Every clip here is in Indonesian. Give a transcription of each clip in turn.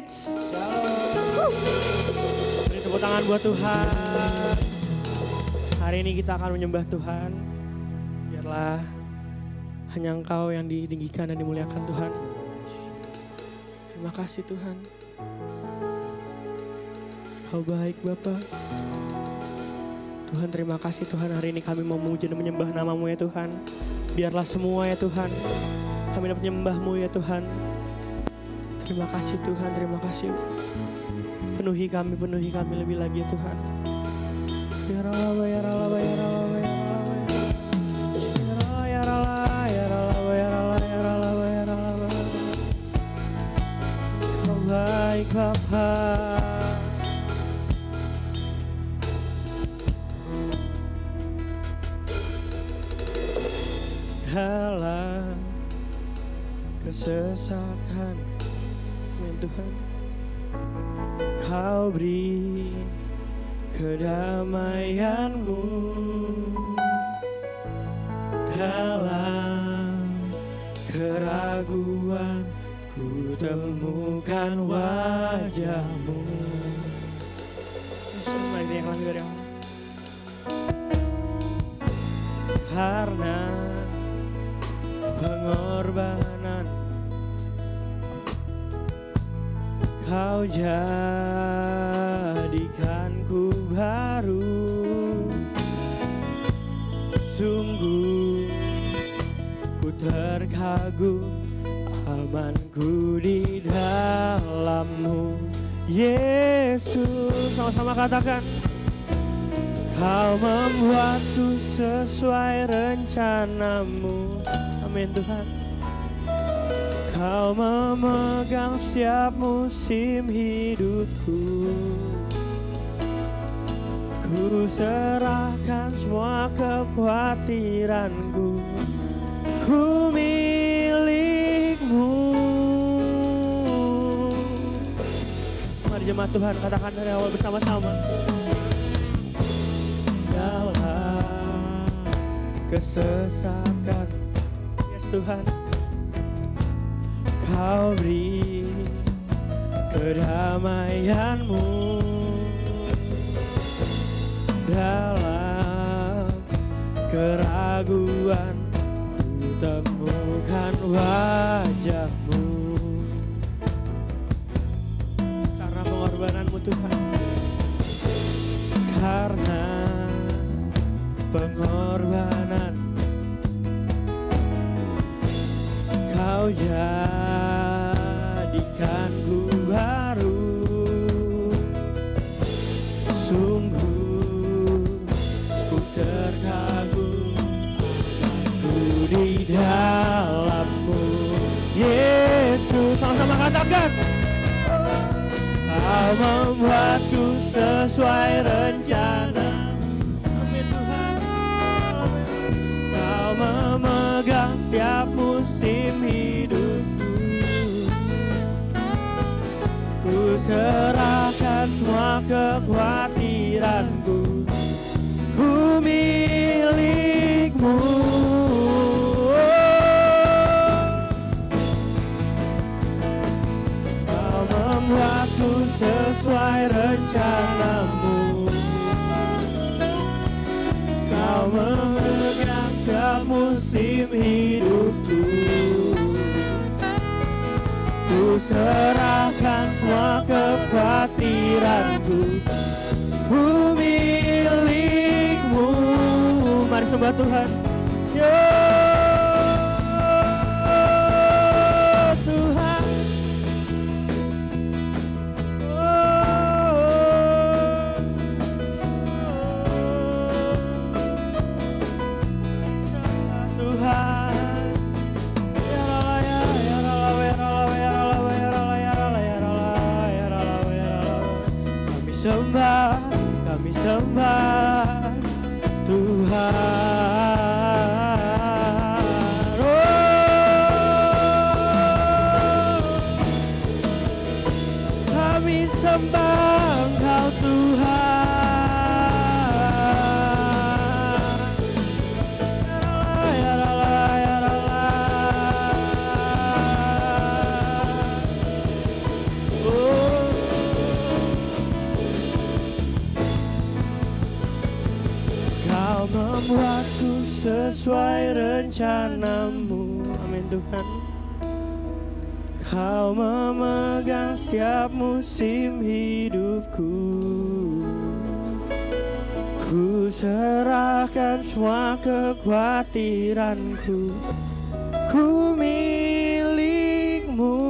Hits. Beri tepuk tangan buat Tuhan. Hari ini kita akan menyembah Tuhan. Biarlah hanya Engkau yang ditinggikan dan dimuliakan Tuhan. Terima kasih Tuhan. Kau baik Bapa. Tuhan terima kasih Tuhan, hari ini kami mau memuji dan menyembah nama-Mu ya Tuhan. Biarlah semua ya Tuhan, kami dapat menyembah-Mu ya Tuhan. Terima kasih Tuhan, terima kasih. Penuhi kami lebih lagi ya Tuhan. Ya Allah, ya Allah, ya Allah, ya Allah, ya Allah, ya Allah, ya Allah, ya Allah, ya Allah. Kau baik Bapa. Dalam kesesakan, Tuhan, Kau beri kedamaian-Mu. Dalam keraguan ku temukan wajah-Mu. Ini yang lagi dari Allah. Karena pengorbanan Kau jadikanku baru. Sungguh ku terkagum, amanku di dalam-Mu Yesus. Sama-sama katakan. Kau membuatku sesuai rencana-Mu. Amin Tuhan. Kau memegang setiap musim hidupku. Ku serahkan semua kekhawatiranku. Ku milik-Mu. Mari jemaat Tuhan katakan dari awal bersama-sama. Dalam kesesakan, yes Tuhan, Kau beri kedamaian-Mu. Dalam keraguan ku temukan wajah-Mu. Karena pengorbanan-Mu Tuhan, karena pengorbanan Kau jadikanku baru. Sungguh ku terkagum, aku di dalam-Mu Yesus. Sama-sama katakan. Kau membuatku sesuai rencana. Amin Tuhan. Kau memegang setiap musim hidupku. Ku serahkan semua kekhawatiranku. Ku milik-Mu. Kau membuatku sesuai rencana-Mu. Kau memegang setiap musim hidupku. Ku serahkan semua kekhawatiranku. Ku milik-Mu. Mari sembah Tuhan. Tuhan. Kami sembah Tuhan. Kami sembah Engkau Tuhan. Ya Allah, ya Allah. Oh sesuai rencanamu. Amin Tuhan. Kau memegang setiap musim hidupku. Ku serahkan semua kekhawatiranku. Ku milikmu.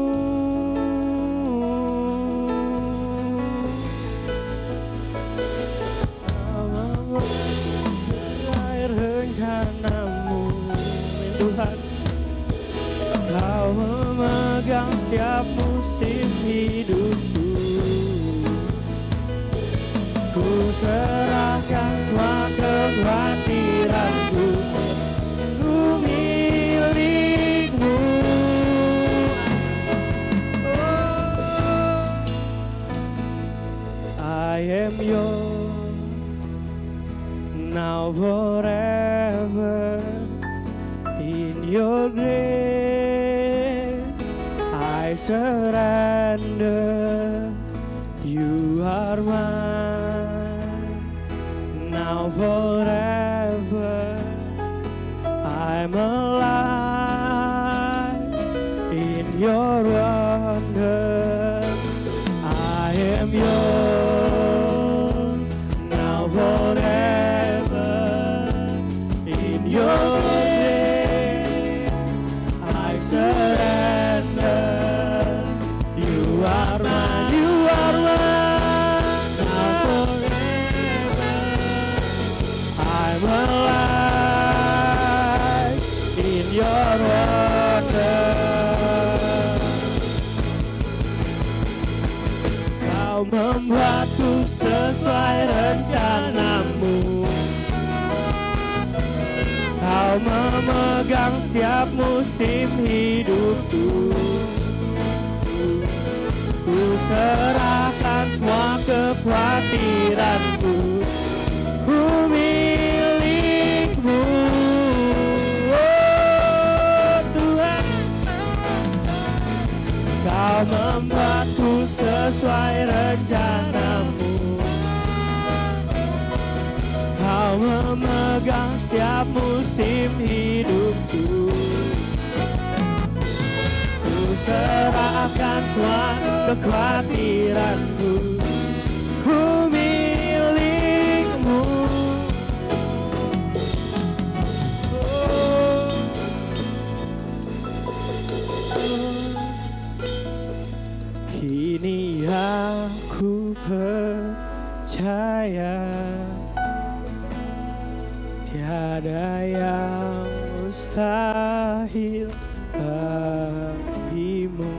Sesuai rencanamu, Tuhan. Kau memegang setiap musim hidupku. Ku serahkan semua kekhawatiranku. Ku milikmu. Oh, I am yours now forever. In your grace I surrender. You are mine now forever. I'm alive in your wonder. I am yours now forever. In your grace I surrender. You are mine. You are mine now forever. I'm alive in your wonder. Kau membuatku sesuai rencanamu. Kau memegang setiap musim hidupku. Ku serahkan semua kekhawatiranku. Ku milikmu. Oh Tuhan, Kau membuatku sesuai rencanamu. Kau memegang setiap musim hidupku. Ku serahkan semua kekhawatiranku. Ku milikmu. Kini aku percaya tiada yang mustahil bagimu.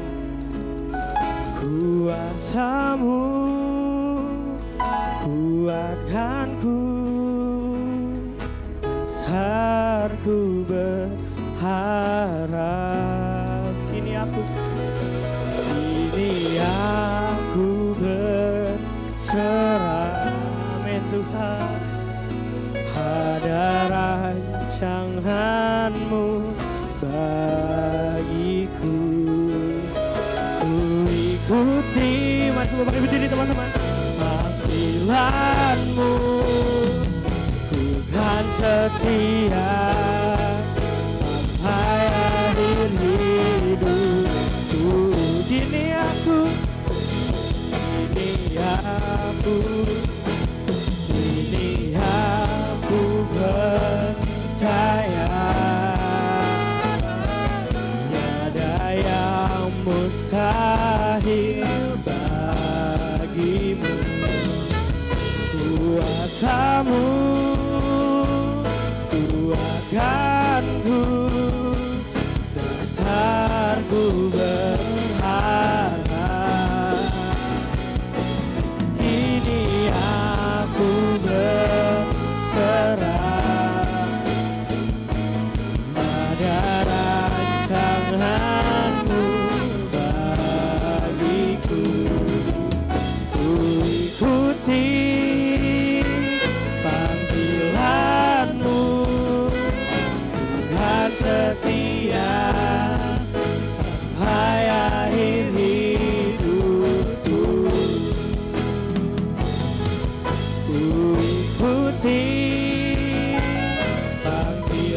Kuasamu kuatkanku, dasarku berharap. Kini aku berserah, amin Tuhan, pada rancangan-Mu bagiku. Ku ikuti, mari coba pakai berdiri teman-teman. Panggilan-Mu, Tuhan setia sampai akhir hidupku. Kini aku percaya tiada yang mustahil bagimu. Kuasa-Mu kuatkanku, dasarku berharap. Kini aku berserah pada rancangan-Mu bagiku. Ku ikuti panggilan-Mu, Tuhan setia sampai akhir hidupku. Ku ikuti panggilan-Mu,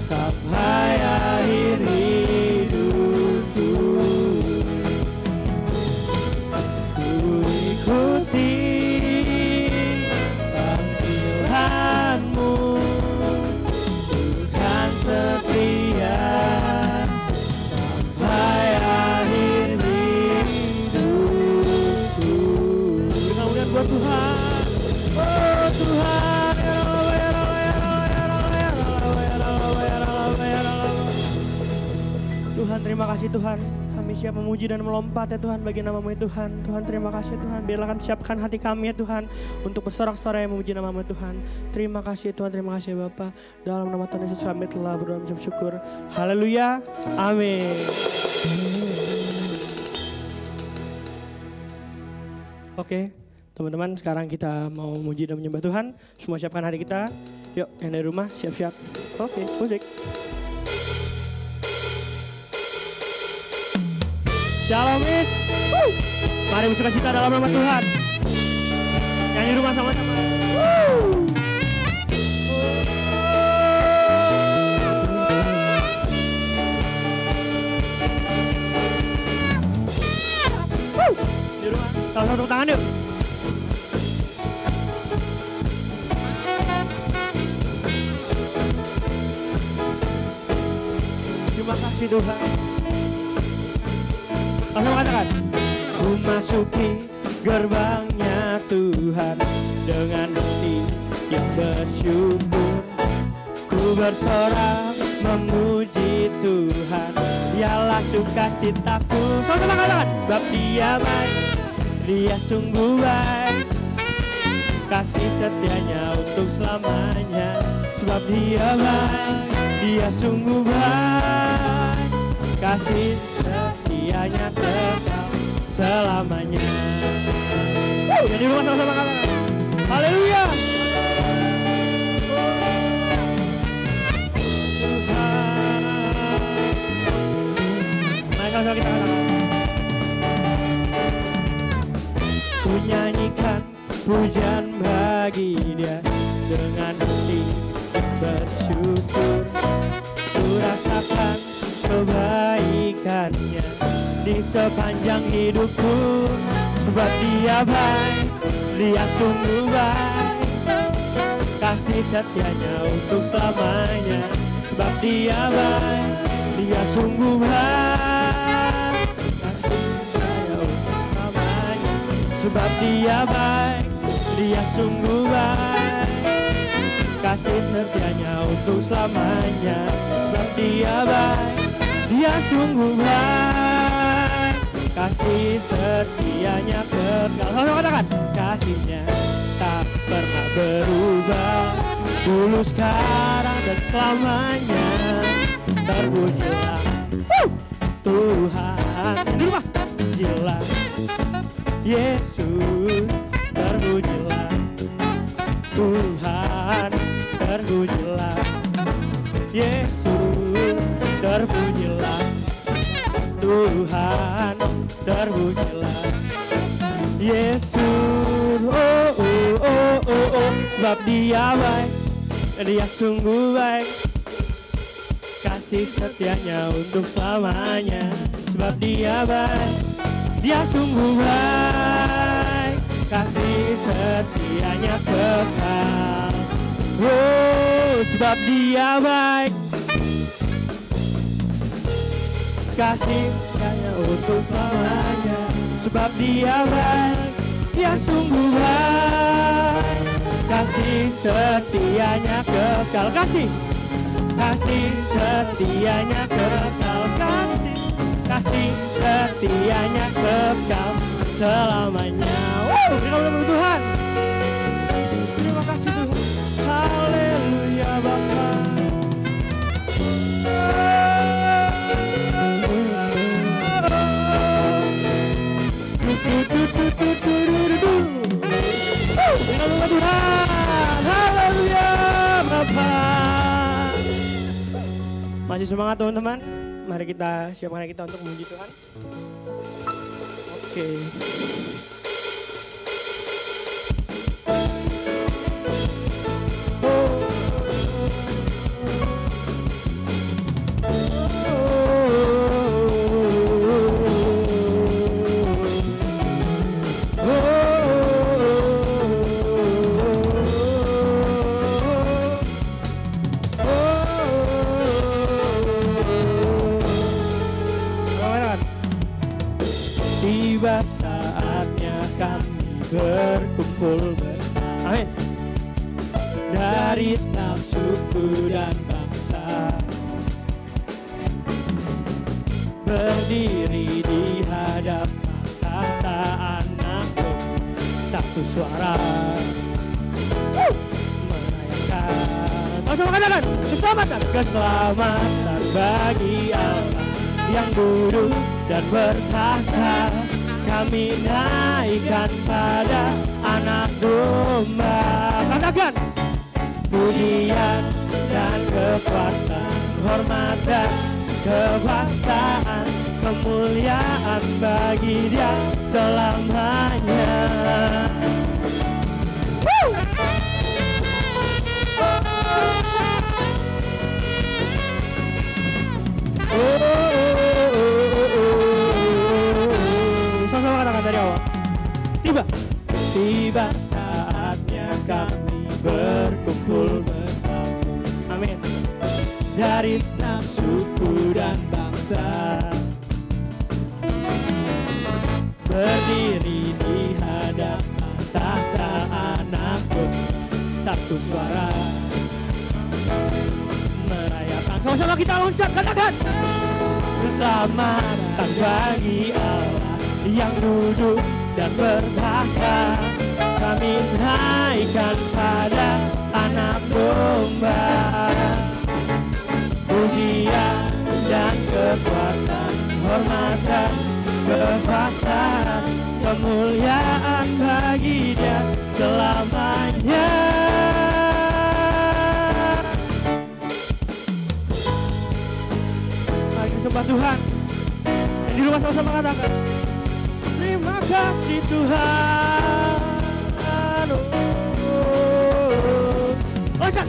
sampai akhir hidupku. Ku ikuti panggilanmu, Tuhan setia sampai akhir hidupku. Dengan buat Tuhan, oh Tuhan, Tuhan terima kasih Tuhan. Kami siap memuji dan melompat ya Tuhan bagi nama-Mu ya Tuhan. Tuhan terima kasih Tuhan. Biarlah kami siapkan hati kami ya Tuhan untuk bersorak-sorai memuji nama-Mu Tuhan. Terima kasih Tuhan, terima kasih Bapa. Dalam nama Tuhan Yesus kami telah berdoa mengucap syukur. Haleluya. Amin. Oke, teman-teman, sekarang kita mau memuji dan menyembah Tuhan. Semua siapkan hati kita. Yuk, yang dari rumah siap-siap. Oke, musik. Shalom it. Mari bersuka cita dalam nama Tuhan. Yang di rumah sama-sama. Di rumah, sama-sama tepuk tangan yuk. Terima kasih Tuhan. Langsung katakan, ku masuki gerbangnya Tuhan dengan hati yang bersyukur. Ku bersorak memuji Tuhan, dialah sukacitaku. Sama-sama katakan, sebab Dia baik, Dia sungguh baik, kasih setianya untuk selamanya. Sebab Dia baik, Dia sungguh baik, kasih setianya tetap selamanya. Jadi rumah sama-sama katakan, haleluya. Mari sama-sama kita katakan, ku nyanyikan pujian bagi Dia dengan hati bersyukur. Ku rasakan kebaikannya di sepanjang hidupku. Sebab Dia baik, Dia sungguh baik, kasih setianya untuk selamanya. Sebab Dia baik, Dia sungguh baik, kasih setianya untuk selamanya. Sebab Dia baik, Dia sungguh baik, kasih setianya untuk selamanya. Sebab Dia baik, Dia sungguh baik, kasih setianya kekal. Kalau katakan, kasihnya tak pernah berubah, dulu sekarang dan selamanya. Terpujilah Tuhan. Di rumah, terpujilah Yesus, terpujilah Tuhan, terpujilah Yesus, terpujilah Tuhan, terpujilah Yesus. Oh, oh, oh, oh, oh. Sebab Dia baik, Dia sungguh baik, kasih setianya untuk selamanya. Sebab Dia baik, Dia sungguh baik, kasih setianya kekal. Oh, sebab Dia baik, kasih setianya untuk selamanya. Sebab Dia baik, Dia sungguh baik, kasih setianya kekal. Kasih setianya kekal. Kasih setianya kekal selamanya. Terima Tuhan. Terima kasih Tuhan. Haleluya Bapa. Terima Tuhan. Haleluya Bapa. Masih semangat teman-teman? Mari kita siapkan kita untuk memuji Tuhan. Oke. tiba saatnya kami berkumpul bersama. Amin. Dari setiap suku dan bangsa, berdiri di hadapan tahta Anak Domba, satu suara merayakan. Sama katakan, keselamatan, keselamatan bagi Allah yang duduk dan bertahta. Kami naikkan pada Anak Domba. Katakan, pujian dan kekuatan, hormat dan kekuasaan, kemuliaan bagi Dia selamanya. Sama-sama katakan dari awal. Tiba saatnya kami berkumpul bersama. Amin. Dari setiap suku dan bangsa, berdiri di hadapan tahta Anak Domba, satu suara merayakan. Sama-sama kita loncat, katakan, keselamatan bagi Allah yang duduk dan bertahta. Kami naikkan pada Anak Domba. Pujian dan kekuatan, hormat dan kekuasaan, kemuliaan bagi Dia selamanya. Mari sembah Tuhan. Yang di rumah sama-sama katakan, terima kasih Tuhan. Loncat.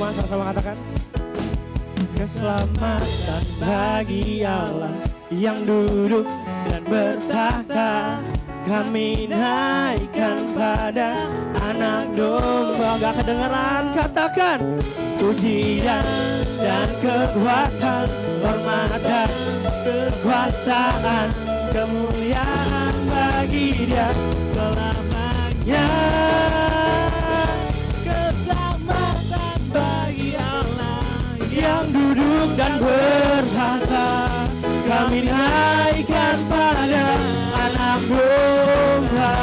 Sama-sama katakan, keselamatan bagi Allah yang duduk dan bertahta. Kami naikkan pada Anak Domba. Gak kedengeran, katakan, pujian dan kekuatan, hormat dan kekuasaan, kemuliaan bagi Dia selamanya. Bagi Allah yang duduk dan bertahta, kami naikkan pada Anak Domba.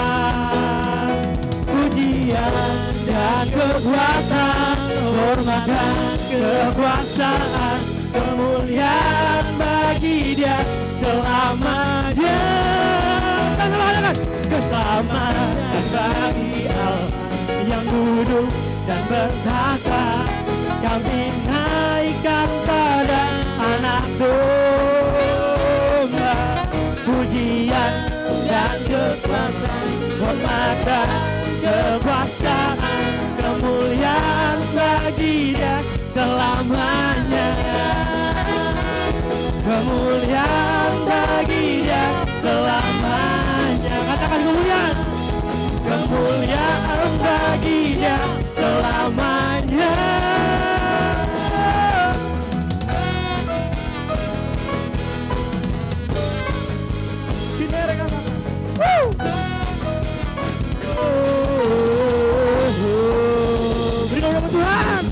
Pujian dan kekuatan, hormat dan kekuasaan, kemuliaan bagi Dia selamanya. Keselamatan bagi Allah yang duduk dan bertahta. Kami naikkan pada Anak Domba. Pujian dan kekuatan, hormat dan kekuasaan, kemuliaan bagi Dia selamanya. Kemuliaan bagi Dia selamanya. Katakan kemuliaan. Kemuliaan bagi Dia selamanya. Berikan nama Tuhan.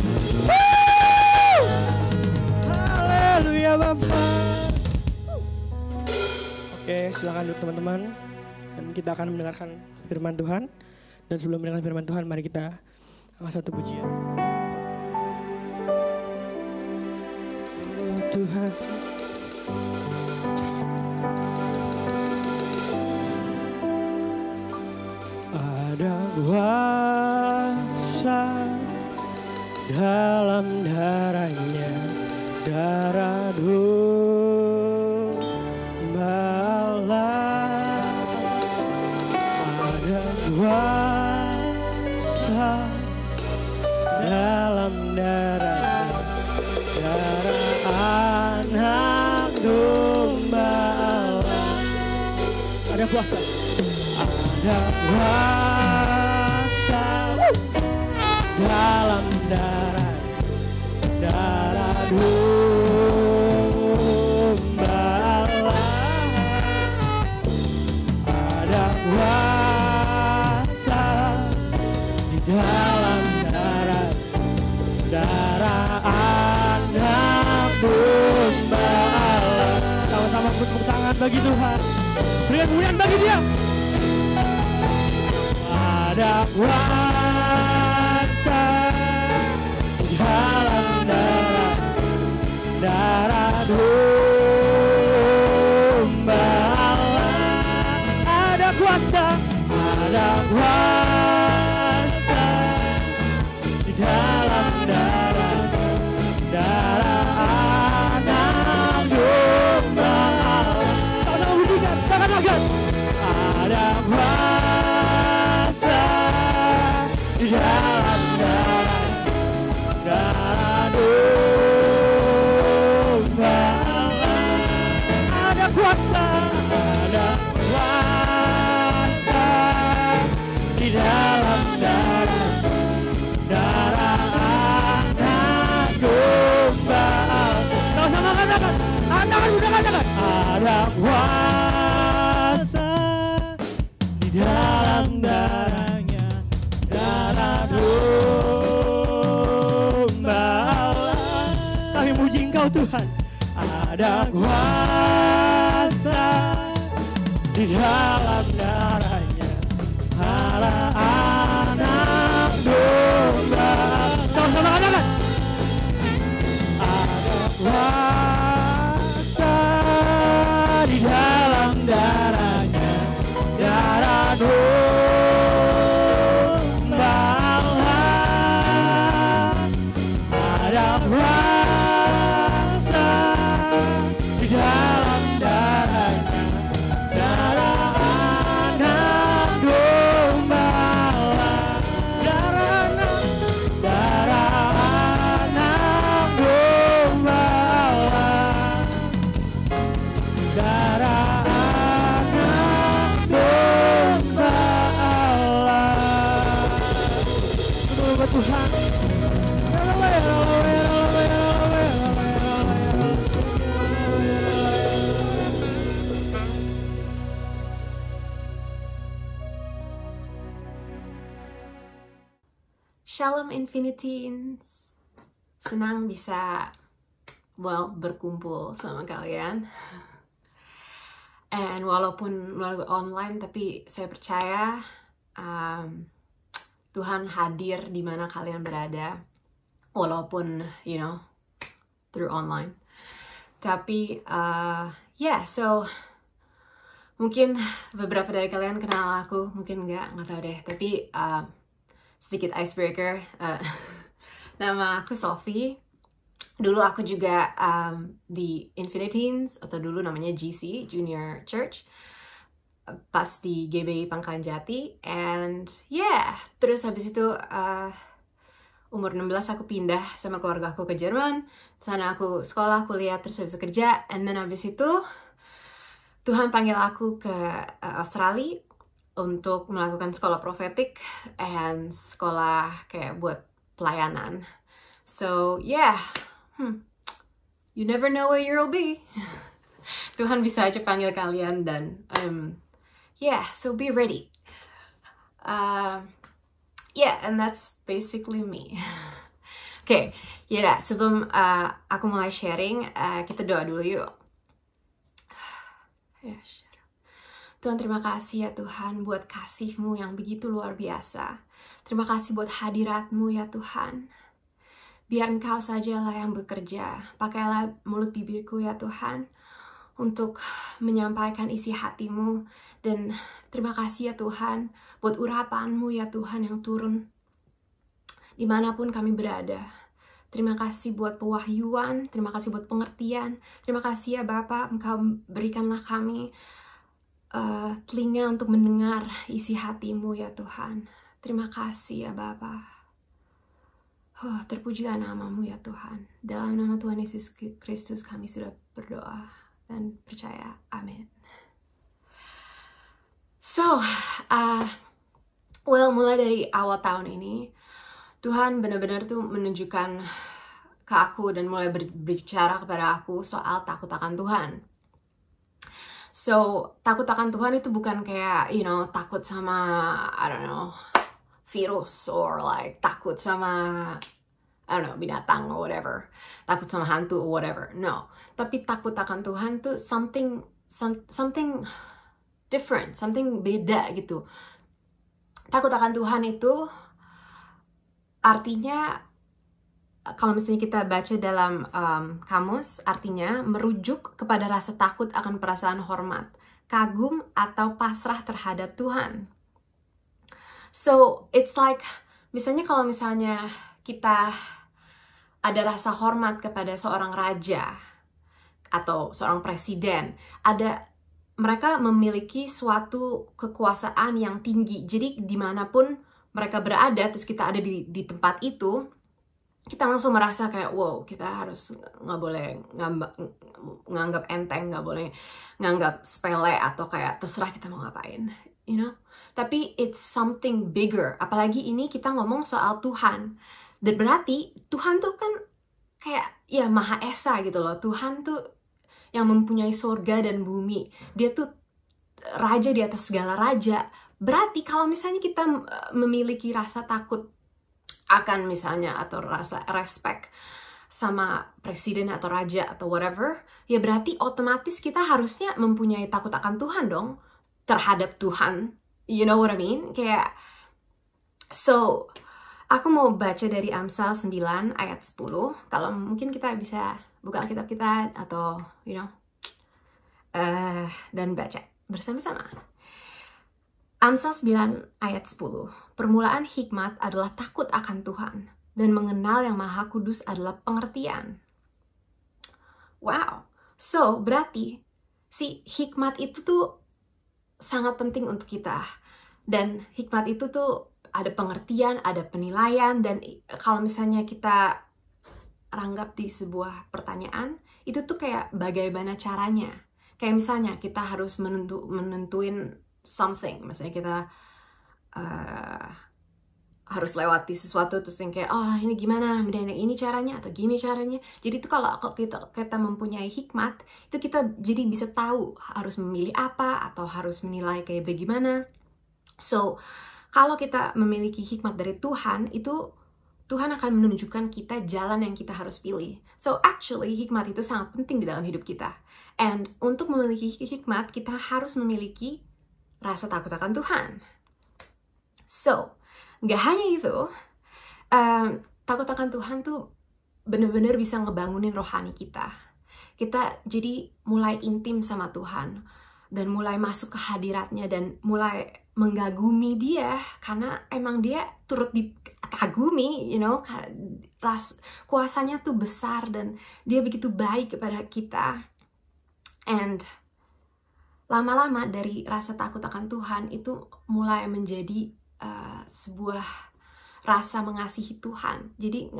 Haleluya Bapak. Oke, silakan duduk teman-teman. Dan kita akan mendengarkan firman Tuhan. Dan sebelum mendengarkan firman Tuhan, mari kita angkat satu pujian. Oh Tuhan, ada kuasa dalam darahnya, darah domba Allah. Ada kuasa dalam darah anak domba Allah. Ada kuasa, ada kuasa dalam darah domba Allah. Ada kuasa di dalam darah anak domba Allah. Sama-sama tepuk tangan bagi Tuhan. Berikan pujian bagi Dia. Ada kuasa di dalam darah domba Allah. Ada kuasa di dalam darah anak domba Allah. Sama-sama bunyikan, tangan angkat. Ada kuasa di dalam darah domba Allah. Ada kuasa di dalam darah anak domba Allah. Sama-sama katakan, tangan udah katakan. Ada kuasa di dalam darahnya, darah domba Allah. Kami muji Engkau Tuhan. Ada kuasa di dalam darahnya, darah anak domba. Sama-sama katakan. Ada kuasa di dalam darahnya, darah domba Allah. Ada kuasa di dalam darahnya, darah anak domba Allah. Darah anak domba Allah. Darah anak domba Allah. Semoga Tuhan. Shalom Infiniteens, senang bisa berkumpul sama kalian. And walaupun melalui online, tapi saya percaya Tuhan hadir di mana kalian berada, walaupun through online. Tapi so mungkin beberapa dari kalian kenal aku, mungkin nggak tahu deh. Tapi sedikit icebreaker, nama aku Sophie. Dulu aku juga di Infiniteens, atau dulu namanya GC, Junior Church, pas di GBI Pangkalan Jati. And terus habis itu umur 16 aku pindah sama keluarga aku ke Jerman. Sana aku sekolah, kuliah, terus habis kerja. And then habis itu Tuhan panggil aku ke Australia untuk melakukan sekolah profetik and sekolah kayak buat pelayanan. So you never know where you'll be. Tuhan bisa aja panggil kalian dan so be ready. And that's basically me. Oke, sebelum aku mulai sharing, kita doa dulu yuk. Tuhan, terima kasih ya Tuhan buat kasih-Mu yang begitu luar biasa. Terima kasih buat hadirat-Mu ya Tuhan. Biar Engkau sajalah yang bekerja. Pakailah mulut bibirku ya Tuhan untuk menyampaikan isi hati-Mu. Dan terima kasih ya Tuhan buat urapan-Mu ya Tuhan yang turun dimanapun kami berada. Terima kasih buat pewahyuan, terima kasih buat pengertian. Terima kasih ya Bapa, Engkau berikanlah kami telinga untuk mendengar isi hatimu ya Tuhan. Terima kasih ya Bapa. Terpujilah namamu ya Tuhan. Dalam nama Tuhan Yesus Kristus kami sudah berdoa dan percaya. Amin. So, mulai dari awal tahun ini, Tuhan benar-benar tuh menunjukkan ke aku dan mulai berbicara kepada aku soal takut akan Tuhan. So, takut akan Tuhan itu bukan kayak, takut sama, I don't know, virus or like takut sama, I don't know, binatang or whatever. Takut sama hantu or whatever. No. Tapi takut akan Tuhan tuh something different, something beda gitu. Takut akan Tuhan itu artinya, kalau misalnya kita baca dalam kamus, artinya merujuk kepada rasa takut akan perasaan hormat, kagum, atau pasrah terhadap Tuhan. So, it's like, misalnya kalau misalnya kita ada rasa hormat kepada seorang raja atau seorang presiden, mereka memiliki suatu kekuasaan yang tinggi. Jadi dimanapun mereka berada, terus kita ada di tempat itu, kita langsung merasa kayak, wow, kita harus nggak boleh nganggap enteng, nggak boleh nganggap sepele atau kayak terserah kita mau ngapain, Tapi it's something bigger. Apalagi ini kita ngomong soal Tuhan. Dan berarti Tuhan tuh kan kayak ya Maha Esa gitu loh. Tuhan tuh yang mempunyai surga dan bumi. Dia tuh raja di atas segala raja. Berarti kalau misalnya kita memiliki rasa takut akan misalnya atau rasa respect sama presiden atau raja atau whatever, ya berarti otomatis kita harusnya mempunyai takut akan Tuhan dong terhadap Tuhan. You know what I mean? Kayak, so aku mau baca dari Amsal 9 ayat 10. Kalau mungkin kita bisa buka Alkitab kita atau dan baca bersama-sama. Amsal 9 ayat 10. Permulaan hikmat adalah takut akan Tuhan, dan mengenal yang Maha Kudus adalah pengertian. Wow. So, berarti si hikmat itu tuh sangat penting untuk kita. Dan hikmat itu tuh ada pengertian, ada penilaian, dan kalau misalnya kita ranggap di sebuah pertanyaan, itu tuh kayak bagaimana caranya. Kayak misalnya kita harus menentuin something, misalnya kita harus lewati sesuatu terus yang kayak, oh ini gimana, dan ini caranya atau gini caranya. Jadi itu kalau kita mempunyai hikmat, itu kita jadi bisa tahu harus memilih apa atau harus menilai kayak bagaimana. So kalau kita memiliki hikmat dari Tuhan, itu Tuhan akan menunjukkan kita jalan yang kita harus pilih. So actually hikmat itu sangat penting di dalam hidup kita. And untuk memiliki hikmat, kita harus memiliki rasa takut akan Tuhan. So, gak hanya itu, takut akan Tuhan tuh benar-benar bisa ngebangunin rohani kita. Kita jadi mulai intim sama Tuhan, dan mulai masuk ke hadiratnya, dan mulai menggagumi dia, karena emang dia turut dikagumi, kuasanya tuh besar, dan dia begitu baik kepada kita. And lama-lama dari rasa takut akan Tuhan itu mulai menjadi sebuah rasa mengasihi Tuhan. Jadi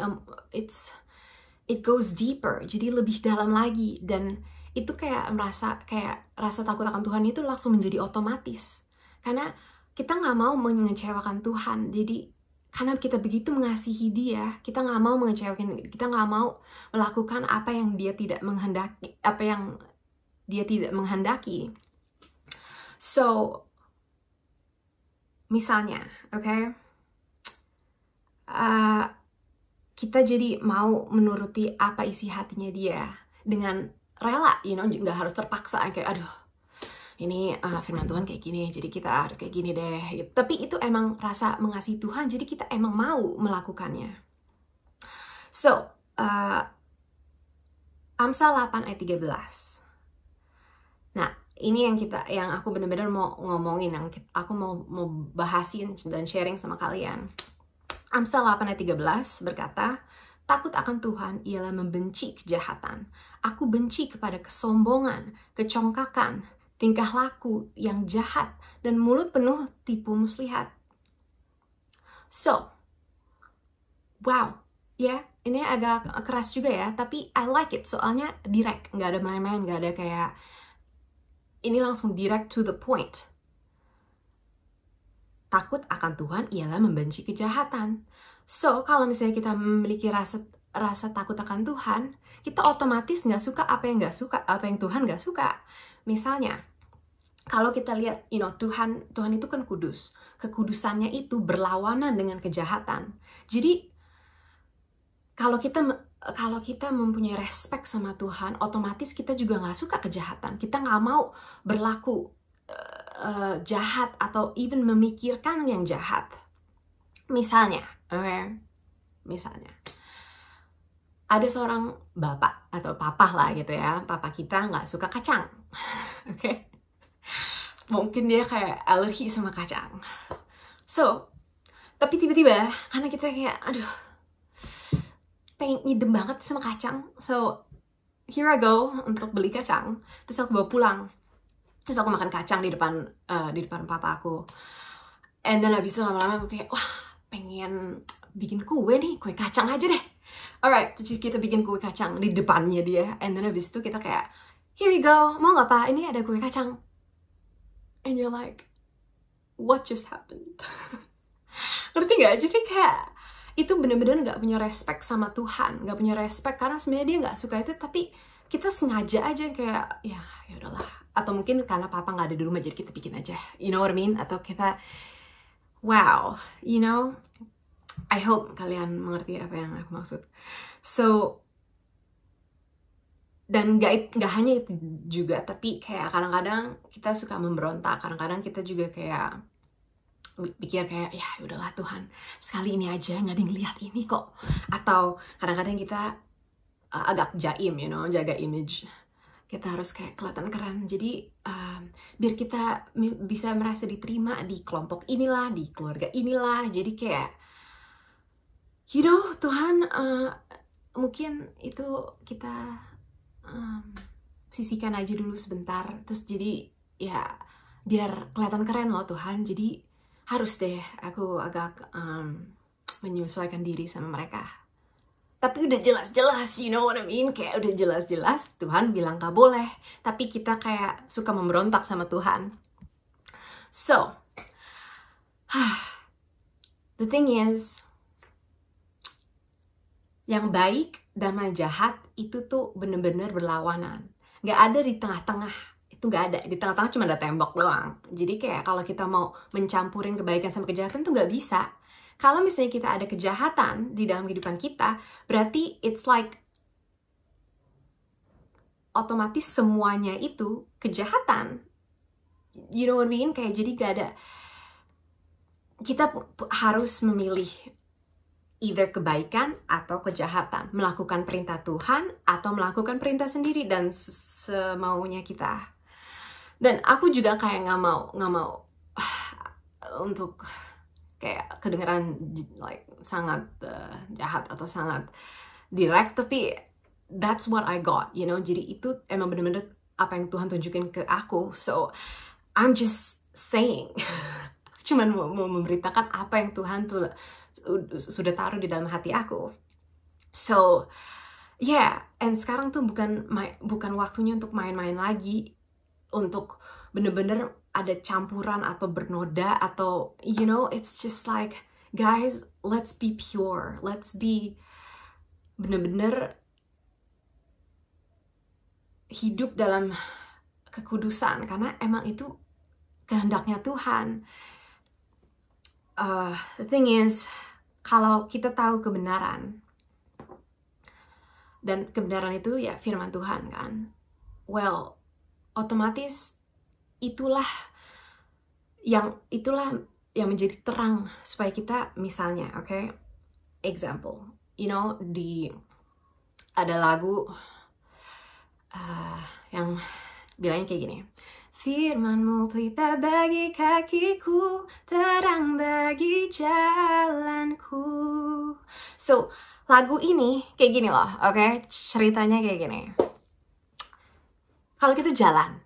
it goes deeper, jadi lebih dalam lagi, dan itu kayak merasa kayak rasa takut akan Tuhan itu langsung menjadi otomatis. Karena kita nggak mau mengecewakan Tuhan. Jadi karena kita begitu mengasihi Dia, kita nggak mau mengecewakan, kita nggak mau melakukan apa yang Dia tidak menghendaki, So, misalnya, kita jadi mau menuruti apa isi hatinya Dia dengan rela, nggak harus terpaksa kayak, aduh, ini firman Tuhan kayak gini, jadi kita harus kayak gini deh. Gitu. Tapi itu emang rasa mengasihi Tuhan, jadi kita emang mau melakukannya. So, Amsal 8 ayat 13. Nah, ini yang aku benar-benar mau ngomongin, yang aku mau bahasin dan sharing sama kalian. Amsal 8 ayat 13 berkata, takut akan Tuhan ialah membenci kejahatan. Aku benci kepada kesombongan, kecongkakan, tingkah laku yang jahat, dan mulut penuh tipu muslihat. So, wow, ya, ini agak keras juga ya, tapi I like it, soalnya direct, nggak ada main-main, nggak ada kayak, ini langsung direct to the point. Takut akan Tuhan ialah membenci kejahatan. So, kalau misalnya kita memiliki rasa takut akan Tuhan, kita otomatis nggak suka apa yang Tuhan nggak suka. Misalnya, kalau kita lihat, Tuhan itu kan kudus. Kekudusannya itu berlawanan dengan kejahatan. Jadi, kalau kita mempunyai respect sama Tuhan, otomatis kita juga nggak suka kejahatan. Kita nggak mau berlaku jahat atau even memikirkan yang jahat. Misalnya, ada seorang bapak atau papa lah gitu ya, papa kita nggak suka kacang, mungkin dia kayak alergi sama kacang. So, tapi tiba-tiba karena kita kayak, aduh, pengen ngidem banget sama kacang, so here I go untuk beli kacang, terus aku bawa pulang. Terus aku makan kacang di depan papa aku. And then abis itu lama-lama aku kayak, wah, pengen bikin kue nih, kue kacang aja deh. Alright, terus kita bikin kue kacang di depannya dia. And then abis itu kita kayak, here you go, mau nggak Pak? Ini ada kue kacang. And you're like, what just happened? Ngerti gak? Jadi kayak, itu bener-bener gak punya respect sama Tuhan. Gak punya respect karena sebenarnya dia gak suka itu, tapi kita sengaja aja kayak, ya udahlah. Atau mungkin karena papa nggak ada di rumah jadi kita bikin aja, you know what I mean? Atau kita, wow, I hope kalian mengerti apa yang aku maksud. So, dan nggak hanya itu juga, tapi kayak kadang-kadang kita suka memberontak, kadang-kadang kita juga kayak pikir kayak, ya udahlah Tuhan, sekali ini aja, nggak ada yang ngeliat ini kok. Atau kadang-kadang kita agak jaim, jaga image. Kita harus kayak kelihatan keren. Jadi biar kita bisa merasa diterima di kelompok inilah, di keluarga inilah. Jadi kayak, Tuhan mungkin itu kita sisihkan aja dulu sebentar. Terus jadi ya biar kelihatan keren loh Tuhan. Jadi harus deh aku agak menyesuaikan diri sama mereka. Tapi udah jelas-jelas, you know what I mean? Kayak udah jelas-jelas Tuhan bilang gak boleh. Tapi kita kayak suka memberontak sama Tuhan. So, the thing is, yang baik dan yang jahat itu tuh bener-bener berlawanan. Gak ada di tengah-tengah. Itu gak ada. Di tengah-tengah cuma ada tembok doang. Jadi kayak kalau kita mau mencampurin kebaikan sama kejahatan tuh gak bisa. Kalau misalnya kita ada kejahatan di dalam kehidupan kita, berarti it's like otomatis semuanya itu kejahatan. You know what I mean? Kayak jadi gak ada. Kita harus memilih either kebaikan atau kejahatan. Melakukan perintah Tuhan atau melakukan perintah sendiri dan semaunya kita. Dan aku juga kayak nggak mau untuk kayak kedengeran like sangat jahat atau sangat direct, tapi that's what I got, jadi itu emang bener-bener apa yang Tuhan tunjukin ke aku. So I'm just saying cuman mau memberitakan apa yang Tuhan tuh sudah taruh di dalam hati aku. So yeah, and sekarang tuh bukan waktunya untuk main-main lagi, untuk bener-bener ada campuran atau bernoda atau it's just like, guys, let's be pure, let's be bener-bener hidup dalam kekudusan karena emang itu kehendaknya Tuhan. The thing is, kalau kita tahu kebenaran dan kebenaran itu ya firman Tuhan kan, well, otomatis itulah yang menjadi terang supaya kita, misalnya, example, ada lagu yang bilangnya kayak gini, firman-Mu pelita bagi kakiku, terang bagi jalanku. So lagu ini kayak gini loh, ceritanya kayak gini. Kalau kita jalan,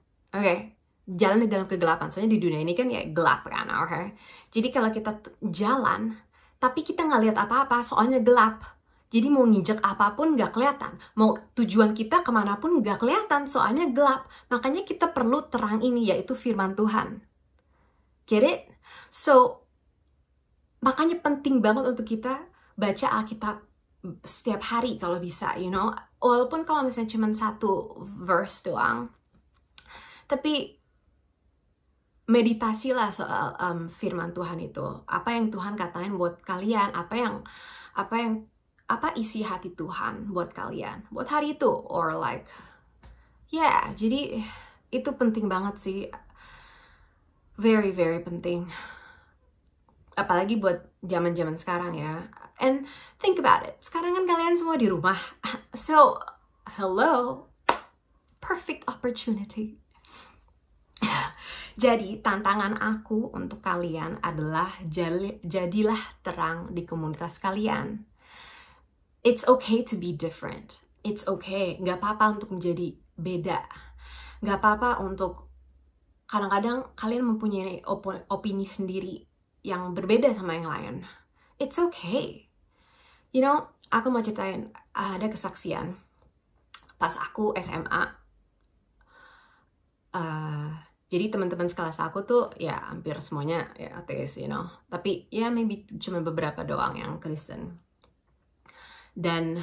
jalan di dalam kegelapan. Soalnya di dunia ini kan ya gelap kan, okay? Jadi kalau kita jalan, tapi kita nggak lihat apa-apa, soalnya gelap. Jadi mau nginjek apapun nggak kelihatan. Mau tujuan kita kemanapun nggak kelihatan, soalnya gelap. Makanya kita perlu terang ini, yaitu firman Tuhan. Get it? So, makanya penting banget untuk kita baca Alkitab setiap hari kalau bisa, you know. Walaupun kalau misalnya cuma 1 verse doang. Tapi meditasilah soal firman Tuhan itu. Apa yang Tuhan katain buat kalian, apa isi hati Tuhan buat kalian, buat hari itu, or like, yeah, jadi itu penting banget sih, very very penting, apalagi buat zaman sekarang ya. And think about it, sekarang kan kalian semua di rumah, so hello, perfect opportunity. Jadi tantangan aku untuk kalian adalah jadilah terang di komunitas kalian. It's okay to be different. It's okay. Gak apa-apa untuk menjadi beda. Gak apa-apa untuk kadang-kadang kalian mempunyai opini sendiri yang berbeda sama yang lain. It's okay. You know, aku mau ceritain, ada kesaksian pas aku SMA. Jadi teman-teman sekelas aku tuh ya hampir semuanya ya ateis, you know. Tapi ya maybe cuma beberapa doang yang Kristen. Dan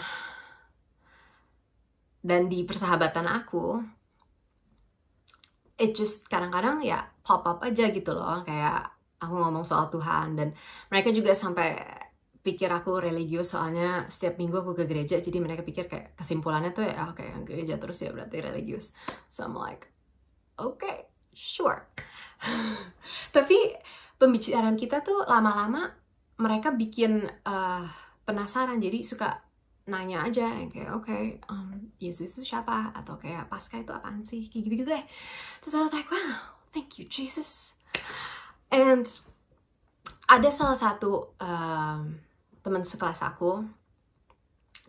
di persahabatan aku, it just kadang-kadang ya pop up aja gitu loh. Kayak aku ngomong soal Tuhan, dan mereka juga sampai pikir aku religius, soalnya setiap minggu aku ke gereja. Jadi mereka pikir kayak kesimpulannya tuh ya oke, gereja terus ya berarti religius. So I'm like, okay, sure. Tapi pembicaraan kita tuh lama-lama mereka bikin penasaran, jadi suka nanya aja yang kayak okay, Yesus itu siapa, atau kayak Paskah itu apaan sih, kayak gitu-gitu deh. Terus I was like, wow, thank you Jesus. And ada salah satu teman sekelas aku,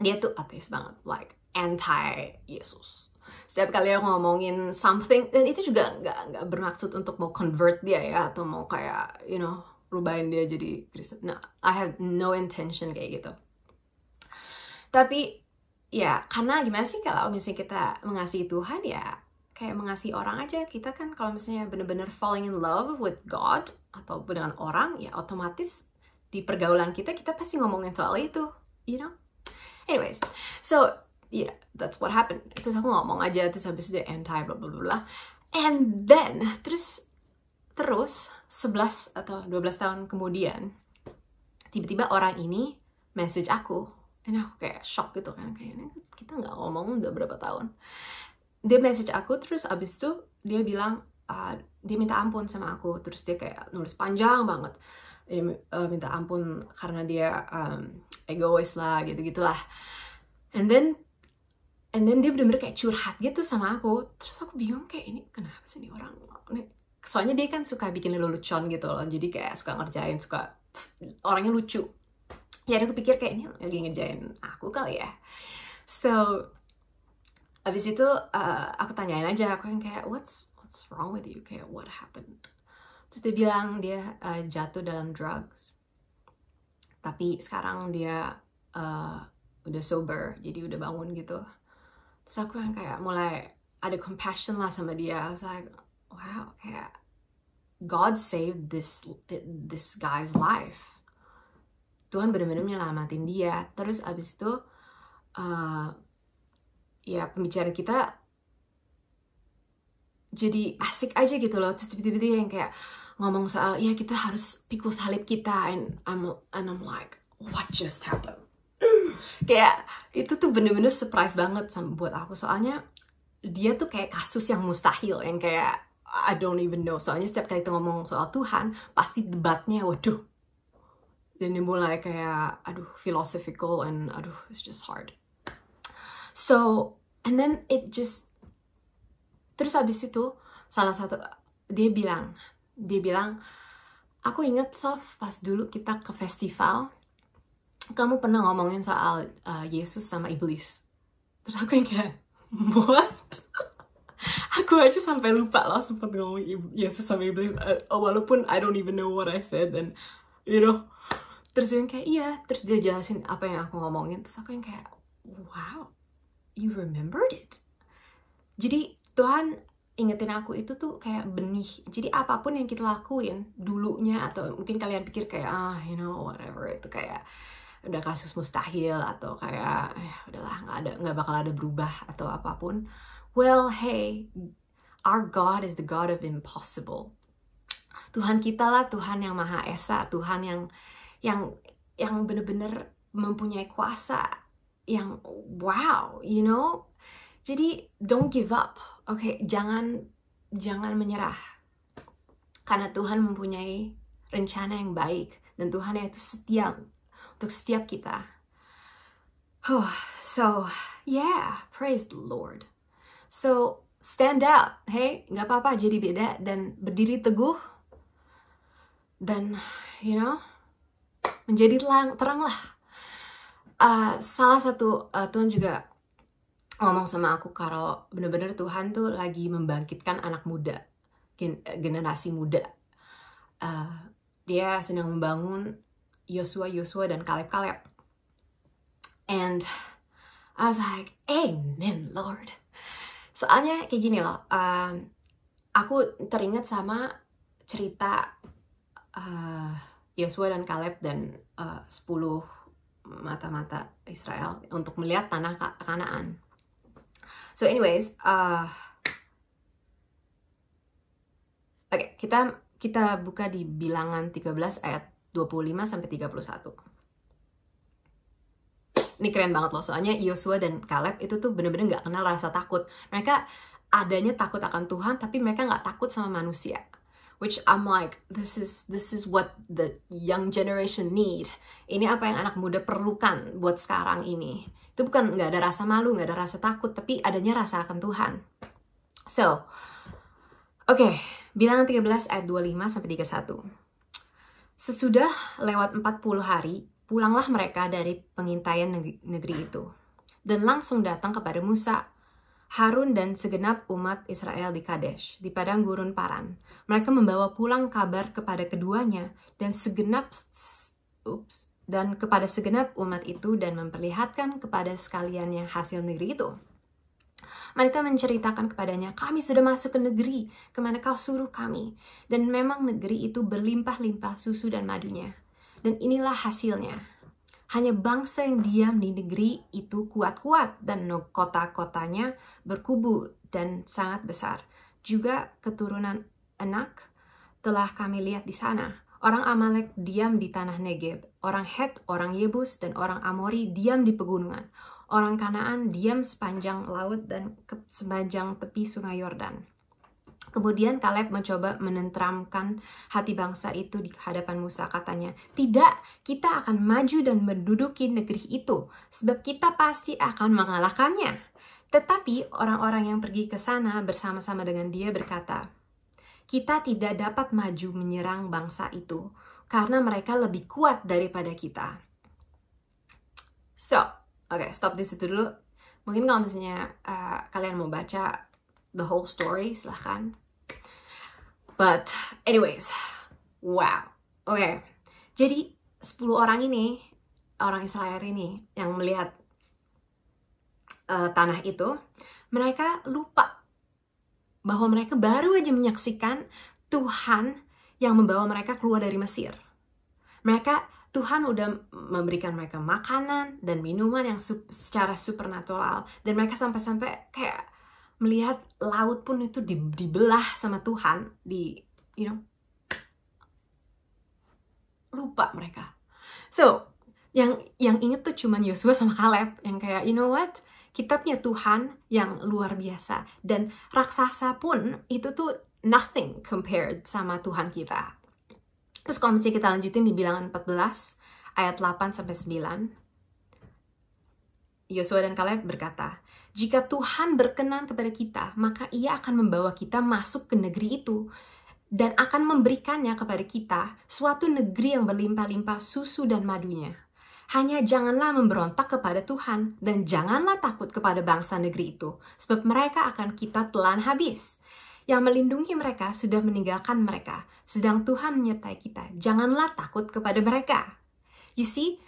dia tuh ateis banget, like anti Yesus. Setiap kali aku ngomongin something, dan itu juga nggak bermaksud untuk mau convert dia ya, atau mau kayak, you know, rubahin dia jadi Kristen. No, I have no intention kayak gitu. Tapi ya karena gimana sih, kalau misalnya kita mengasihi Tuhan ya kayak mengasihi orang aja. Kita kan kalau misalnya bener-bener falling in love with God atau dengan orang, ya otomatis di pergaulan kita pasti ngomongin soal itu, you know. Anyways, so yeah, that's what happened. Terus aku ngomong aja, terus habis itu dia anti bla bla bla. And then terus 11 atau 12 tahun kemudian tiba-tiba orang ini message aku. And aku kayak shock gitu kan, kayaknya kita nggak ngomong udah berapa tahun. Dia message aku, terus abis itu dia bilang dia minta ampun sama aku. Terus dia kayak nulis panjang banget, dia minta ampun karena dia egois lah, gitu-gitulah. And then dia bener-bener kayak curhat gitu sama aku. Terus aku bingung kayak, ini kenapa sih nih orang ini? Soalnya dia kan suka bikin lelucon gitu loh, jadi kayak suka ngerjain, orangnya lucu. Ya aku pikir kayak ini lagi ngerjain aku kali ya. So abis itu aku tanyain aja, aku yang kayak what's wrong with you, kayak what happened. Terus dia bilang dia jatuh dalam drugs, tapi sekarang dia udah sober, jadi udah bangun gitu. Terus aku yang kayak mulai ada compassion lah sama dia. I was like, wow, kayak God saved this guy's life. Tuhan benar-benar menyelamatin dia. Terus abis itu ya pembicaraan kita jadi asik aja gitu loh. Terus tiba-tiba yang kayak ngomong soal ya kita harus pikul salib kita, and I'm like, what just happened? Kayak itu tuh bener-bener surprise banget buat aku, soalnya dia tuh kayak kasus yang mustahil, yang kayak I don't even know. Soalnya setiap kali kita ngomong soal Tuhan pasti debatnya waduh, dan dia mulai kayak aduh philosophical, and aduh it's just hard. So and then it just, terus habis itu salah satu dia bilang aku inget Sof, pas dulu kita ke festival kamu pernah ngomongin soal Yesus sama iblis. Terus aku yang kayak what? Aku aja sampai lupa loh sempat ngomong Yesus sama iblis, walaupun I don't even know what I said, dan you know, terus dia kayak iya, terus dia jelasin apa yang aku ngomongin, terus aku yang kayak wow, you remembered it. Jadi Tuhan ingetin aku itu tuh kayak benih. Jadi apapun yang kita lakuin dulunya, atau mungkin kalian pikir kayak you know whatever, itu kayak udah kasus mustahil, atau kayak udahlah nggak bakal ada berubah atau apapun. Well, hey, our God is the God of impossible. Tuhan kita lah Tuhan yang Maha Esa, Tuhan yang bener-bener mempunyai kuasa yang wow, you know. Jadi don't give up, okay? Jangan menyerah, karena Tuhan mempunyai rencana yang baik, dan Tuhan itu setia untuk setiap kita. So yeah, praise the Lord. So stand out, hey, nggak apa-apa jadi beda, dan berdiri teguh, dan you know, menjadi terang lah. Salah satu Tuhan juga ngomong sama aku kalau bener-bener Tuhan tuh lagi membangkitkan anak muda, generasi muda. Dia sedang membangun Yosua dan Kaleb. And I was like, amen Lord. Soalnya kayak gini loh, aku teringat sama cerita Yosua dan Kaleb dan 10 mata-mata Israel untuk melihat tanah Kanaan. So anyways, okay, kita buka di Bilangan 13 ayat 25 sampai 31. Ini keren banget loh, soalnya Yosua dan Kaleb itu tuh bener-bener gak kenal rasa takut. Mereka adanya takut akan Tuhan, tapi mereka gak takut sama manusia. Which I'm like, this is what the young generation need. Ini apa yang anak muda perlukan buat sekarang ini. Itu bukan gak ada rasa malu, gak ada rasa takut, tapi adanya rasa akan Tuhan. So, okay, Bilangan 13 ayat 25 sampai 31. Sesudah lewat 40 hari, pulanglah mereka dari pengintaian negeri itu, dan langsung datang kepada Musa, Harun dan segenap umat Israel di Kadesh, di padang gurun Paran. Mereka membawa pulang kabar kepada keduanya dan kepada segenap umat itu, dan memperlihatkan kepada sekaliannya hasil negeri itu. Mereka menceritakan kepadanya, kami sudah masuk ke negeri kemana kau suruh kami, dan memang negeri itu berlimpah-limpah susu dan madunya. Dan inilah hasilnya. Hanya bangsa yang diam di negeri itu kuat-kuat, dan kota-kotanya berkubu dan sangat besar. Juga keturunan Anak telah kami lihat di sana. Orang Amalek diam di tanah Negeb. Orang Het, orang Yebus, dan orang Amori diam di pegunungan. Orang Kanaan diam sepanjang laut dan sepanjang tepi sungai Yordan. Kemudian Kaleb mencoba menenteramkan hati bangsa itu di hadapan Musa. Katanya, tidak, kita akan maju dan menduduki negeri itu, sebab kita pasti akan mengalahkannya. Tetapi orang-orang yang pergi ke sana bersama-sama dengan dia berkata, kita tidak dapat maju menyerang bangsa itu, karena mereka lebih kuat daripada kita. So, okay, stop di situ dulu. Mungkin kalau misalnya kalian mau baca the whole story, silahkan. But anyways, wow. Okay, jadi 10 orang ini, orang Israel ini yang melihat tanah itu, mereka lupa bahwa mereka baru aja menyaksikan Tuhan yang membawa mereka keluar dari Mesir. Tuhan udah memberikan mereka makanan dan minuman yang secara supernatural, dan mereka sampai-sampai kayak melihat laut pun itu dibelah sama Tuhan, lupa mereka. So, yang inget tuh cuman Yosua sama Kaleb yang kayak, you know what? Kita punya Tuhan yang luar biasa, dan raksasa pun itu tuh nothing compared sama Tuhan kita. Terus kalau misalnya kita lanjutin di Bilangan 14 ayat 8 sampai 9, Yosua dan Kaleb berkata, jika Tuhan berkenan kepada kita, maka Ia akan membawa kita masuk ke negeri itu, dan akan memberikannya kepada kita suatu negeri yang berlimpah-limpah susu dan madunya. Hanya janganlah memberontak kepada Tuhan, dan janganlah takut kepada bangsa negeri itu, sebab mereka akan kita telan habis. Yang melindungi mereka sudah meninggalkan mereka, sedang Tuhan menyertai kita. Janganlah takut kepada mereka. You see,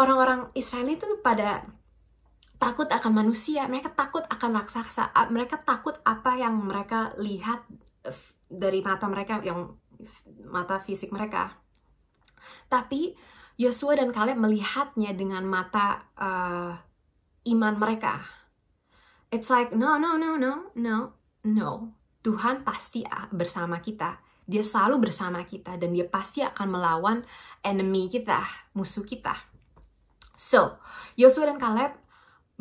orang-orang Israel itu pada takut akan manusia, mereka takut akan raksasa, mereka takut apa yang mereka lihat dari mata mereka, yang mata fisik mereka. Tapi Yosua dan Kaleb melihatnya dengan mata iman mereka. It's like, no. Tuhan pasti bersama kita. Dia selalu bersama kita, dan dia pasti akan melawan enemy kita, musuh kita. So, Yosua dan Kaleb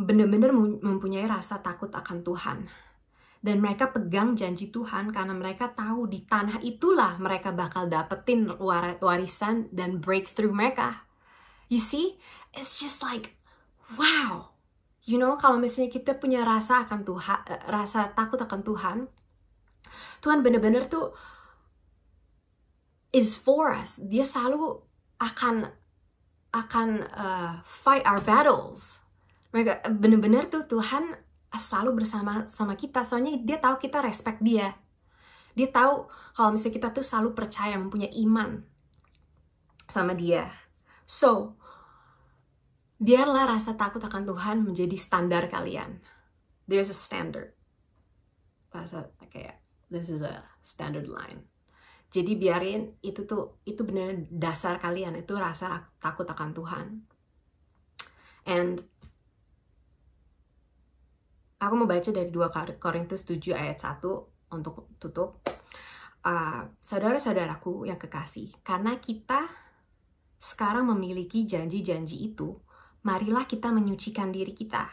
benar-benar mempunyai rasa takut akan Tuhan. Dan mereka pegang janji Tuhan karena mereka tahu di tanah itulah mereka bakal dapetin warisan dan breakthrough mereka. You see, it's just like, wow. You know, kalau misalnya kita punya rasa akan Tuhan, rasa takut akan Tuhan, Tuhan benar-benar tuh is for us. Dia selalu akan fight our battles. Mereka benar-benar tuh Tuhan selalu bersama kita. Soalnya dia tahu kita respect dia. Dia tahu kalau misalnya kita tuh selalu percaya, mempunyai iman sama dia. So, biarlah rasa takut akan Tuhan menjadi standar kalian. There's a standard. Rasa kayak, this is a standard line. Jadi biarin itu benar dasar kalian, itu rasa takut akan Tuhan. And aku mau baca dari 2 Korintus 7 ayat 1 untuk tutup. Saudara-saudaraku yang kekasih, karena kita sekarang memiliki janji-janji itu, marilah kita menyucikan diri kita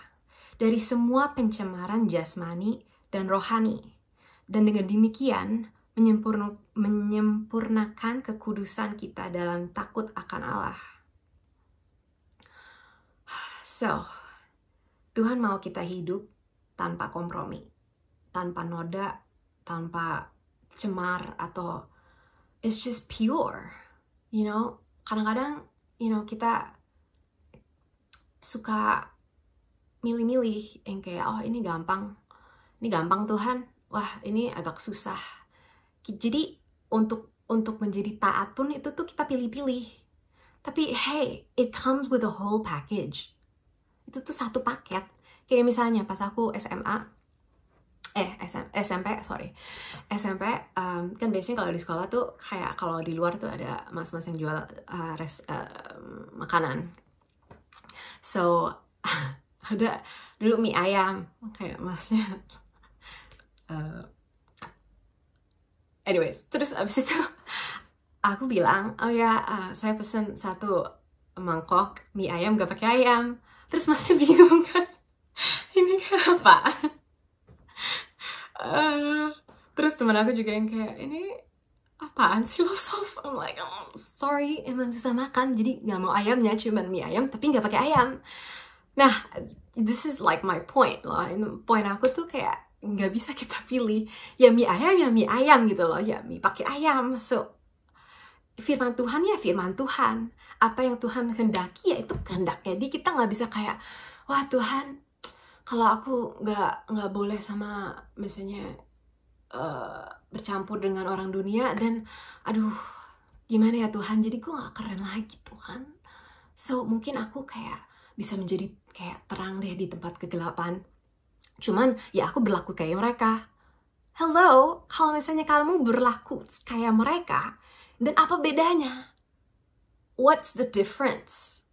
dari semua pencemaran jasmani dan rohani. Dan dengan demikian menyempurnakan kekudusan kita dalam takut akan Allah. So, Tuhan mau kita hidup tanpa kompromi, tanpa noda, tanpa cemar, atau it's just pure. You know, kadang-kadang, you know, kita suka milih-milih yang kayak, oh ini gampang Tuhan. Wah, ini agak susah. Jadi untuk menjadi taat pun itu tuh kita pilih-pilih. Tapi hey, it comes with a whole package. Itu tuh satu paket. Kayak misalnya pas aku SMP, kan biasanya kalau di sekolah tuh kayak kalau di luar tuh ada mas-mas yang jual makanan. So ada dulu mie ayam, kayak masnya. Anyways, terus abis itu aku bilang, oh ya, saya pesen 1 mangkok mie ayam gak pakai ayam. Terus masih bingung kan, ini apa? Terus teman aku juga yang kayak, ini apaan sih lo Sof? I'm like, oh, sorry, emang susah makan, jadi gak mau ayamnya, cuman mie ayam tapi gak pakai ayam. Nah, this is like my point loh. Point aku tuh kayak nggak bisa kita pilih, ya mie ayam gitu loh, ya mie pakai ayam. So firman Tuhan ya firman Tuhan, apa yang Tuhan kehendaki ya itu kehendaknya. Jadi kita nggak bisa kayak, wah Tuhan, kalau aku nggak boleh sama misalnya bercampur dengan orang dunia, dan aduh gimana ya Tuhan, jadi gue nggak keren lagi Tuhan. So mungkin aku kayak bisa menjadi kayak terang deh di tempat kegelapan. Cuman ya aku berlaku kayak mereka. Hello, kalau misalnya kamu berlaku kayak mereka, dan apa bedanya? What's the difference?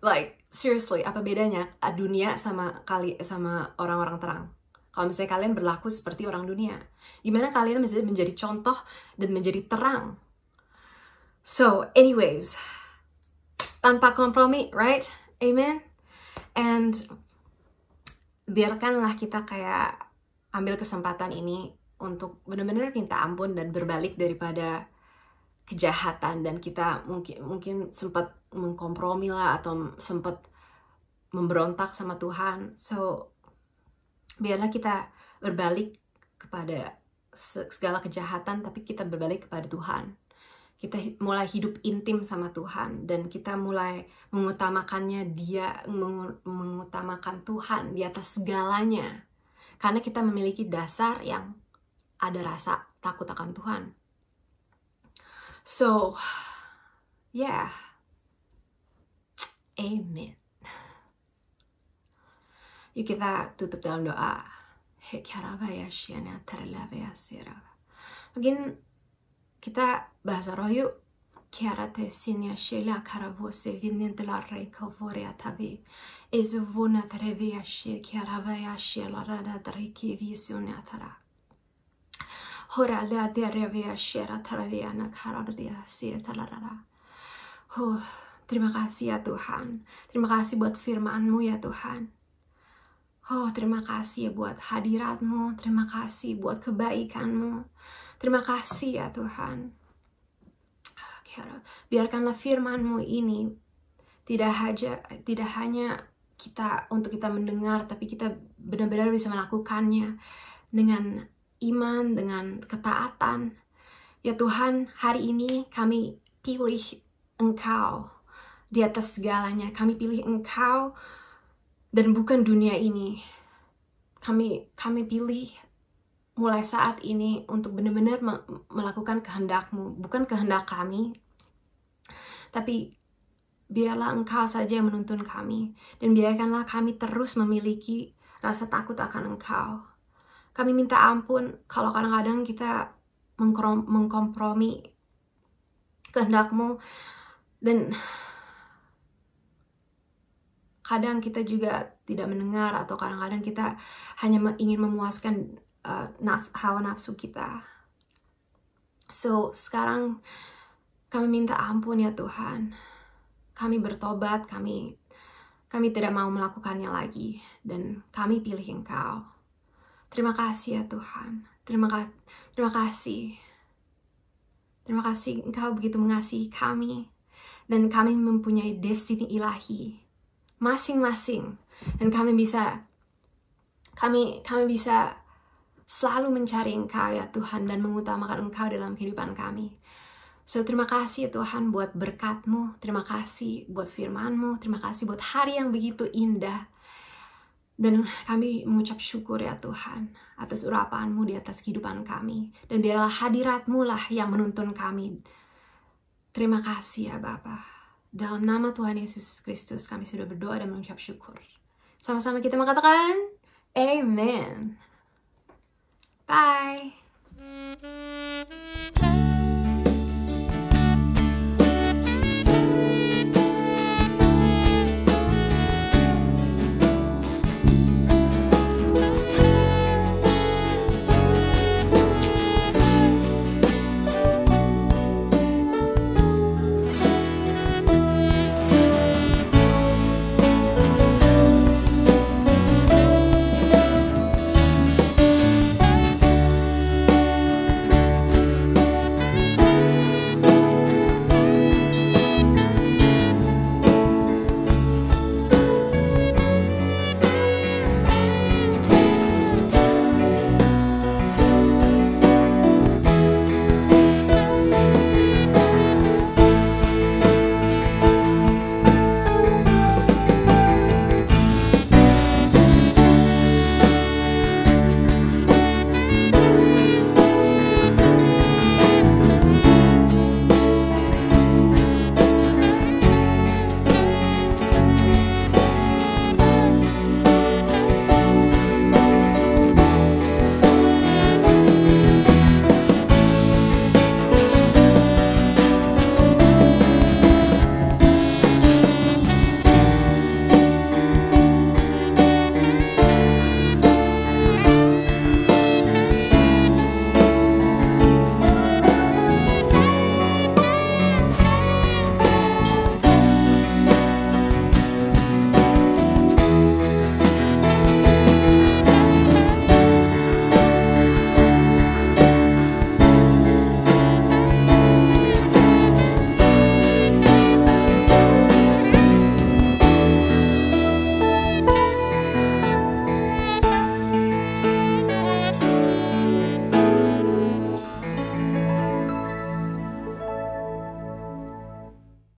Like seriously, apa bedanya dunia sama orang-orang terang? Kalau misalnya kalian berlaku seperti orang dunia, gimana kalian menjadi contoh dan menjadi terang? So, anyways, tanpa kompromi, right? Amen. And biarkanlah kita kayak ambil kesempatan ini untuk benar-benar minta ampun dan berbalik daripada kejahatan, dan kita mungkin sempat mengkompromi lah atau sempat memberontak sama Tuhan. So biarlah kita berbalik kepada segala kejahatan, tapi kita berbalik kepada Tuhan. kita mulai hidup intim sama Tuhan, dan kita mulai mengutamakannya mengutamakan Tuhan di atas segalanya, karena kita memiliki dasar yang ada rasa takut akan Tuhan. So, yeah, amen. Yuk kita tutup dalam doa. Mungkin kita bahasa roh yuk. Kiarate sinya shela karavose vinentela recovoria tavi. Ezuvuna trevia she kiaravaya shela rada driki visionatara. Hora la derevia shera traviana karadia sia talarara. Terima kasih ya Tuhan. Terima kasih buat firman-Mu ya Tuhan. Terima kasih ya buat hadirat-Mu. Terima kasih buat kebaikan-Mu. Terima kasih ya Tuhan. Biarkanlah firman-Mu ini tidak hanya untuk kita mendengar, tapi kita benar-benar bisa melakukannya dengan iman, dengan ketaatan. Ya Tuhan, hari ini kami pilih Engkau di atas segalanya. Kami pilih Engkau dan bukan dunia ini. Kami pilih mulai saat ini untuk benar-benar melakukan kehendak-Mu, bukan kehendak kami. Tapi biarlah Engkau saja yang menuntun kami, dan biarkanlah kami terus memiliki rasa takut akan Engkau. Kami minta ampun kalau kadang-kadang kita mengkompromi kehendak-Mu, dan kadang kita juga tidak mendengar, atau kadang-kadang kita hanya ingin memuaskan hawa nafsu kita. So, sekarang kami minta ampun ya Tuhan. Kami bertobat, kami tidak mau melakukannya lagi, dan kami pilih Engkau. Terima kasih ya Tuhan. Terima kasih. Terima kasih Engkau begitu mengasihi kami, dan kami mempunyai destiny ilahi masing-masing, dan kami bisa selalu mencari Engkau ya Tuhan, dan mengutamakan Engkau dalam kehidupan kami. So, terima kasih Tuhan buat berkat-Mu, terima kasih buat firman-Mu, terima kasih buat hari yang begitu indah. Dan kami mengucap syukur ya Tuhan atas urapan-Mu di atas kehidupan kami. Dan biarlah hadirat-Mu lah yang menuntun kami. Terima kasih ya Bapa. Dalam nama Tuhan Yesus Kristus kami sudah berdoa dan mengucap syukur. Sama-sama kita mengatakan, Amen. Bye.